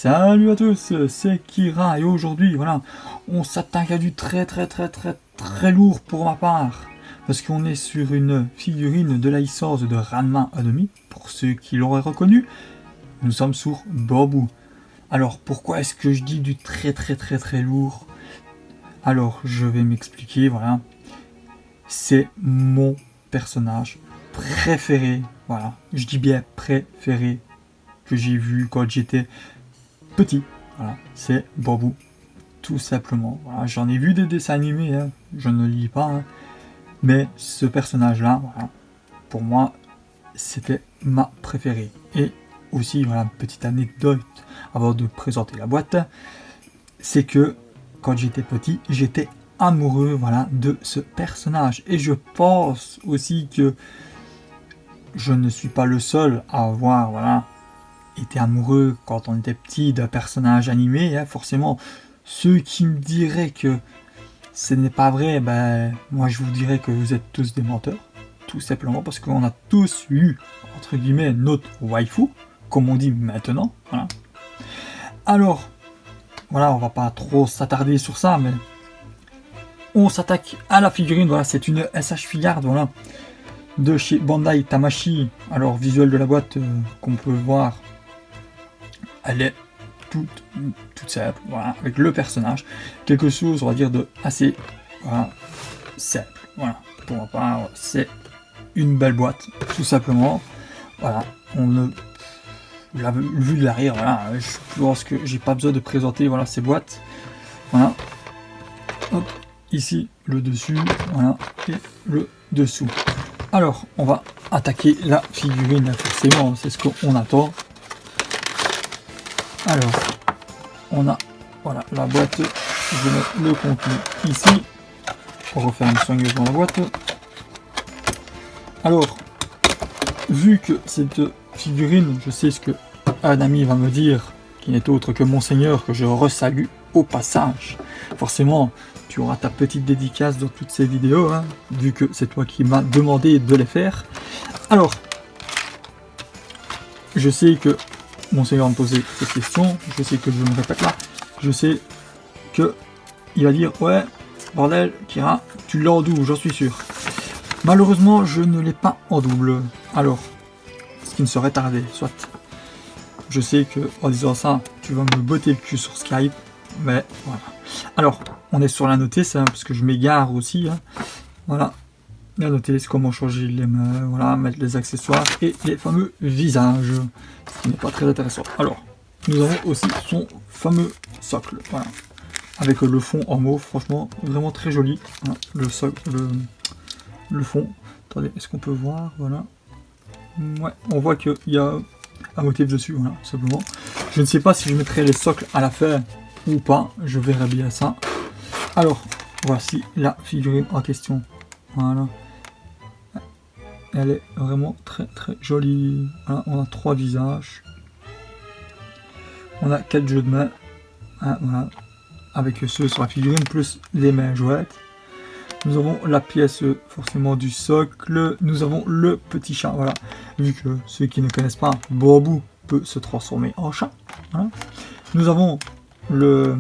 Salut à tous, c'est Kira et aujourd'hui, voilà, on s'attaque à du très lourd pour ma part. Parce qu'on est sur une figurine de la licence de Ranma Enemy. Pour ceux qui l'auraient reconnu, nous sommes sur Bobu. Alors pourquoi est-ce que je dis du très lourd? Alors je vais m'expliquer, voilà. C'est mon personnage préféré, voilà, je dis bien préféré, que j'ai vu quand j'étais petit, voilà, c'est Bobu, tout simplement. Voilà, j'en ai vu des dessins animés, hein, je ne lis pas, hein, mais ce personnage-là, voilà, pour moi, c'était ma préférée. Et aussi, voilà, petite anecdote avant de présenter la boîte, c'est que quand j'étais petit, j'étais amoureux, voilà, de ce personnage. Et je pense aussi que je ne suis pas le seul à avoir, voilà, été amoureux quand on était petit d'un personnage animé, hein, forcément. Ceux qui me diraient que ce n'est pas vrai, ben moi je vous dirais que vous êtes tous des menteurs, tout simplement parce qu'on a tous eu, entre guillemets, notre waifu, comme on dit maintenant, voilà. Alors, voilà, on va pas trop s'attarder sur ça, mais on s'attaque à la figurine, voilà, c'est une SH Figard, voilà, de chez Bandai Tamashii. Alors, visuel de la boîte, qu'on peut voir, elle est toute simple, voilà, avec le personnage, quelque chose, on va dire, de assez, voilà, simple, voilà, pour ma part, c'est une belle boîte, tout simplement, voilà, on ne, la vue de l'arrière, voilà, je pense que j'ai pas besoin de présenter, voilà, ces boîtes, voilà, hop, ici, le dessus, voilà, et le dessous. Alors, on va attaquer la figurine, forcément, c'est ce qu'on attend. Alors, on a, voilà, la boîte, je mets le contenu ici, on referme soigneusement la boîte. Alors, vu que cette figurine, je sais ce que un ami va me dire, qui n'est autre que Monseigneur, que je resalue au passage. Forcément, tu auras ta petite dédicace dans toutes ces vidéos, hein, vu que c'est toi qui m'as demandé de les faire. Alors, je sais que Monseigneur va me poser cette question, je sais que je me répète là, je sais que il va dire ouais, bordel, Kira, tu l'as en double, j'en suis sûr. Malheureusement, je ne l'ai pas en double. Alors, ce qui ne serait tardé, soit. Je sais que en disant ça, tu vas me botter le cul sur Skype, mais voilà. Alors, on est sur la notice, hein, parce que je m'égare aussi. Hein. Voilà. La notice, comment changer les mains, voilà, mettre les accessoires et les fameux visages, ce qui n'est pas très intéressant. Alors, nous avons aussi son fameux socle, voilà, avec le fond en mauve, franchement, vraiment très joli. Voilà, le socle, le fond. Attendez, est-ce qu'on peut voir, voilà. Ouais, on voit qu'il y a un motif dessus, voilà, simplement. Je ne sais pas si je mettrai les socles à la fin ou pas, je verrai bien ça. Alors, voici la figurine en question, voilà. Elle est vraiment très jolie. Voilà, on a 3 visages. On a 4 jeux de mains. Hein, voilà, avec ceux sur la figurine, plus les mains jouettes. Nous avons la pièce forcément du socle. Nous avons le petit chat. Voilà. Vu que ceux qui ne connaissent pas, Bobu peut se transformer en chat. Voilà. Nous avons le...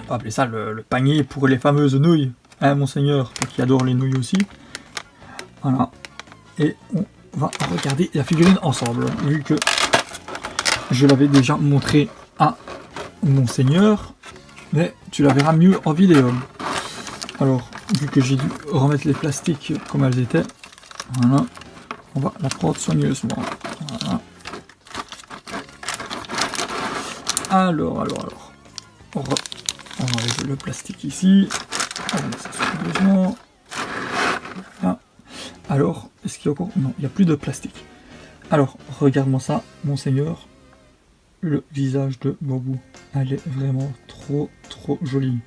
on va appeler ça le panier pour les fameuses nouilles. Hein, Monseigneur, qui adore les nouilles aussi. Voilà. Et on va regarder la figurine ensemble, vu que je l'avais déjà montré à Monseigneur, mais tu la verras mieux en vidéo. Alors, vu que j'ai dû remettre les plastiques comme elles étaient, voilà, on va la prendre soigneusement. Voilà. Alors, on va enlever le plastique ici, on va mettre ça soigneusement. Voilà. Alors, est-ce qu'il y a encore... Non, il n'y a plus de plastique. Alors, regarde-moi ça, Monseigneur. Le visage de Bobu. Elle est vraiment trop jolie.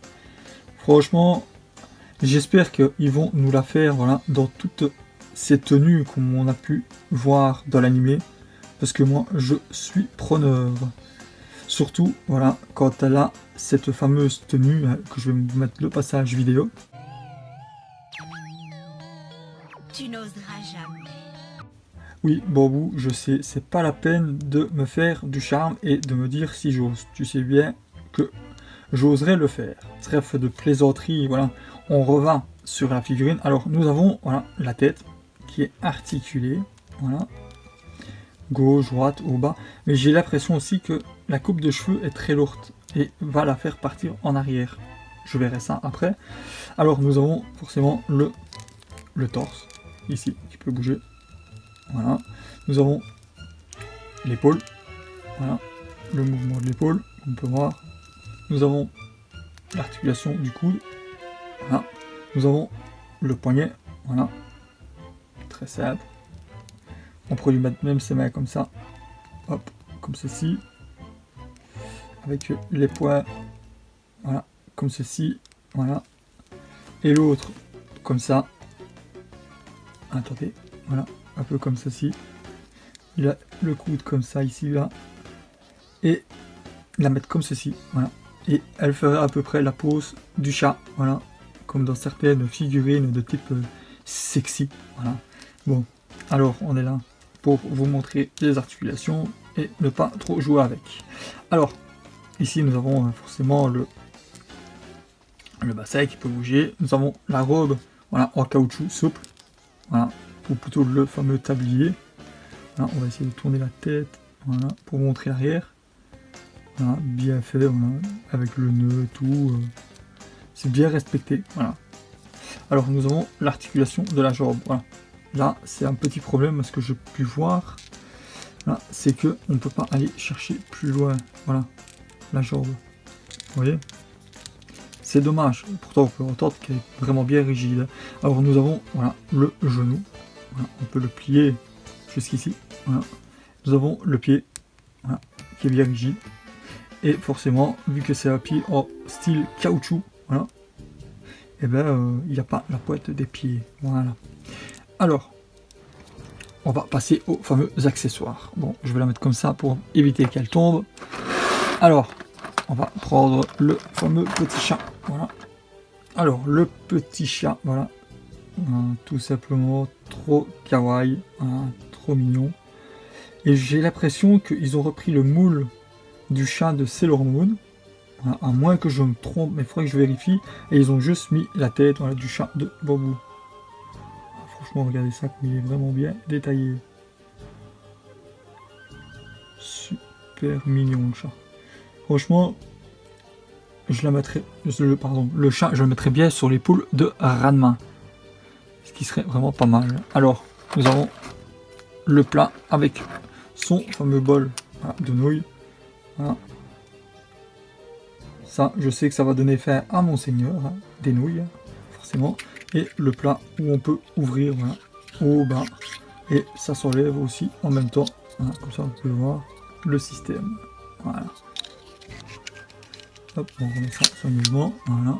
Franchement, j'espère qu'ils vont nous la faire, voilà, dans toutes ces tenues qu'on a pu voir dans l'animé. Parce que moi, je suis preneur. Surtout, voilà, quand elle a cette fameuse tenue, que je vais vous mettre le passage vidéo. Tu n'oseras jamais. Oui, Bambou, je sais, c'est pas la peine de me faire du charme et de me dire si j'ose. Tu sais bien que j'oserais le faire. Trêve de plaisanterie, voilà. On revint sur la figurine. Alors, nous avons, voilà, la tête qui est articulée, voilà. Gauche, droite, au bas. Mais j'ai l'impression aussi que la coupe de cheveux est très lourde et va la faire partir en arrière. Je verrai ça après. Alors, nous avons forcément le torse, ici, qui peut bouger. Voilà. Nous avons l'épaule. Voilà. Le mouvement de l'épaule, on peut voir. Nous avons l'articulation du coude. Voilà. Nous avons le poignet. Voilà. Très simple. On pourrait lui mettre même ses mains comme ça. Hop, comme ceci. Avec les poings. Voilà. Comme ceci. Voilà. Et l'autre, comme ça. Attendez. Voilà. Un peu comme ceci. Il a le coude comme ça, ici, là. Et la mettre comme ceci. Voilà. Et elle ferait à peu près la pose du chat. Voilà. Comme dans certaines figurines de type sexy. Voilà. Bon. Alors, on est là pour vous montrer les articulations et ne pas trop jouer avec. Alors, ici, nous avons forcément le bassin qui peut bouger. Nous avons la robe, voilà, en caoutchouc souple. Voilà. Ou plutôt le fameux tablier. Voilà, on va essayer de tourner la tête, voilà, pour montrer l'arrière. Voilà, bien fait, voilà, avec le nœud et tout. C'est bien respecté. Voilà. Alors nous avons l'articulation de la jambe. Voilà. Là, c'est un petit problème parce que j'ai pu voir. Voilà, c'est que on ne peut pas aller chercher plus loin. Voilà, la jambe. Vous voyez? C'est dommage. Pourtant, on peut entendre qu'elle est vraiment bien rigide. Alors nous avons, voilà, le genou. Voilà, on peut le plier jusqu'ici. Voilà. Nous avons le pied, voilà, qui est bien rigide. Et forcément, vu que c'est un pied en style caoutchouc, voilà, et ben il n'y a pas la pointe des pieds. Voilà. Alors, on va passer aux fameux accessoires. Bon, je vais la mettre comme ça pour éviter qu'elle tombe. Alors, on va prendre le fameux petit chat. Voilà. Alors, le petit chat, voilà. Tout simplement trop kawaii, voilà, trop mignon. Et j'ai l'impression qu'ils ont repris le moule du chat de Sailor Moon. Voilà, à moins que je me trompe, mais il faudrait que je vérifie. Et ils ont juste mis la tête, voilà, du chat de Bambou. Franchement, regardez ça, il est vraiment bien détaillé. Super mignon le chat. Franchement, je la mettrais, le chat, je le mettrais bien sur l'épaule de Ranma. Ce qui serait vraiment pas mal. Alors, nous avons le plat avec son fameux bol, voilà, de nouilles. Voilà. Ça, je sais que ça va donner faim à Monseigneur, hein, des nouilles, forcément. Et le plat où on peut ouvrir, voilà, au bas. Et ça s'enlève aussi en même temps. Voilà, comme ça, vous pouvez voir le système. Voilà. Hop, on remet ça soigneusement. Voilà.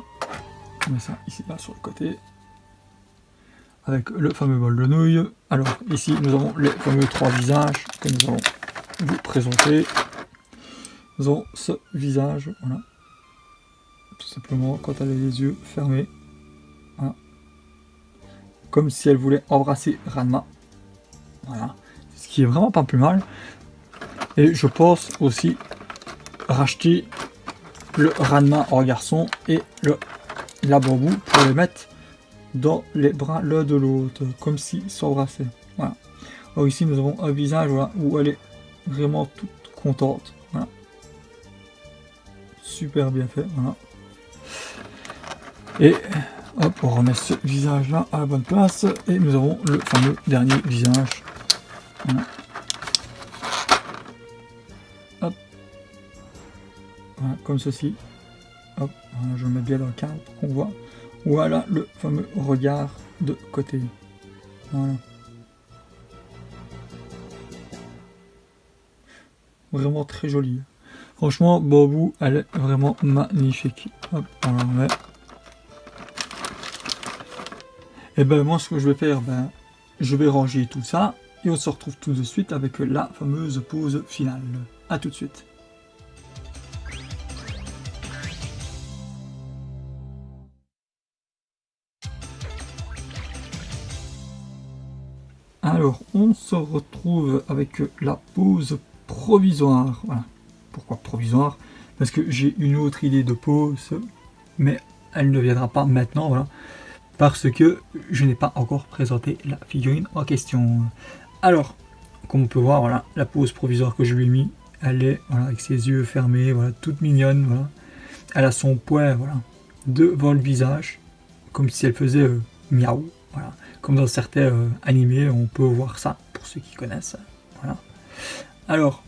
On met ça ici, là, sur le côté. Avec le fameux bol de nouilles. Alors, ici, nous avons les fameux 3 visages que nous allons vous présenter. Nous avons ce visage, voilà. Tout simplement, quand elle a les yeux fermés. Voilà. Comme si elle voulait embrasser Ranma. Voilà. Ce qui est vraiment pas plus mal. Et je pense aussi racheter le Ranma en garçon et la Bambou pour les mettre dans les bras l'un de l'autre, comme s'ils s'embrassaient. Voilà. Alors ici nous avons un visage, voilà, où elle est vraiment toute contente. Voilà. Super bien fait. Voilà. Et hop, on remet ce visage là à la bonne place. Et nous avons le fameux dernier visage. Voilà. Hop. Voilà, comme ceci. Hop, voilà, je le mets bien dans le cadre pour qu'on voit. Voilà le fameux regard de côté. Voilà. Vraiment très joli. Franchement, Bambou, elle est vraiment magnifique. Hop, on la remet. Et ben moi, ce que je vais faire, je vais ranger tout ça. Et on se retrouve tout de suite avec la fameuse pause finale. A tout de suite. Alors, on se retrouve avec la pause provisoire. Voilà. Pourquoi provisoire? Parce que j'ai une autre idée de pause, mais elle ne viendra pas maintenant, voilà. Parce que je n'ai pas encore présenté la figurine en question. Alors, comme on peut voir, voilà, la pose provisoire que je lui ai mis, elle est voilà, avec ses yeux fermés, voilà, toute mignonne. Voilà. Elle a son poing voilà, devant le visage, comme si elle faisait miaou. Voilà. Comme dans certains animés, on peut voir ça, pour ceux qui connaissent. Voilà. Alors,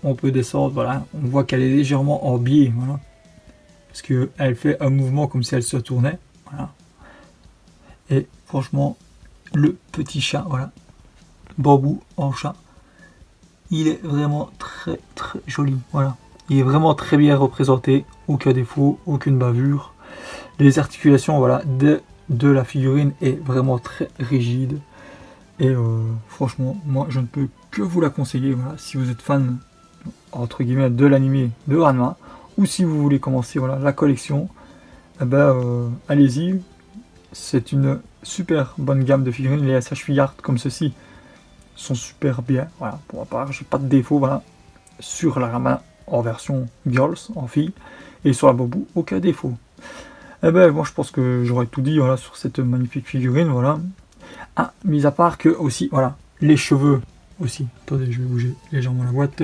on peut descendre, voilà, on voit qu'elle est légèrement en biais, voilà, parce qu'elle fait un mouvement comme si elle se tournait. Voilà. Et franchement, le petit chat, voilà, Bambou en chat, il est vraiment très très joli, voilà. Il est vraiment très bien représenté, aucun défaut, aucune bavure. Les articulations, voilà, de la figurine est vraiment très rigide. Et franchement, moi je ne peux que vous la conseiller, voilà, si vous êtes fan, entre guillemets, de l'animé de Ranma, ou si vous voulez commencer voilà, la collection, eh ben, allez-y. C'est une super bonne gamme de figurines. Les SH Figart comme ceci sont super bien. Voilà, pour ma part, j'ai pas de défaut. Voilà, sur la Ranma en version girls, en fille, et sur la Bambou, aucun défaut. Eh ben, moi je pense que j'aurais tout dit voilà, sur cette magnifique figurine. Voilà. Ah, mis à part que aussi, voilà, les cheveux aussi. Attendez, je vais bouger légèrement la boîte.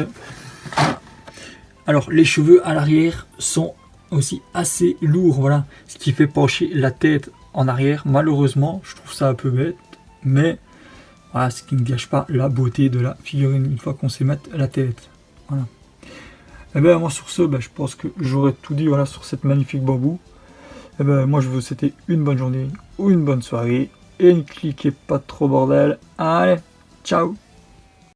Alors, les cheveux à l'arrière sont aussi assez lourds, voilà, ce qui fait pencher la tête en arrière. Malheureusement, je trouve ça un peu bête, mais voilà, ce qui ne gâche pas la beauté de la figurine une fois qu'on sait mettre la tête. Voilà. Et ben moi sur ce, ben, je pense que j'aurais tout dit voilà, sur cette magnifique Bambou. Et ben moi je vous souhaite une bonne journée ou une bonne soirée et ne cliquez pas trop bordel. Allez, ciao.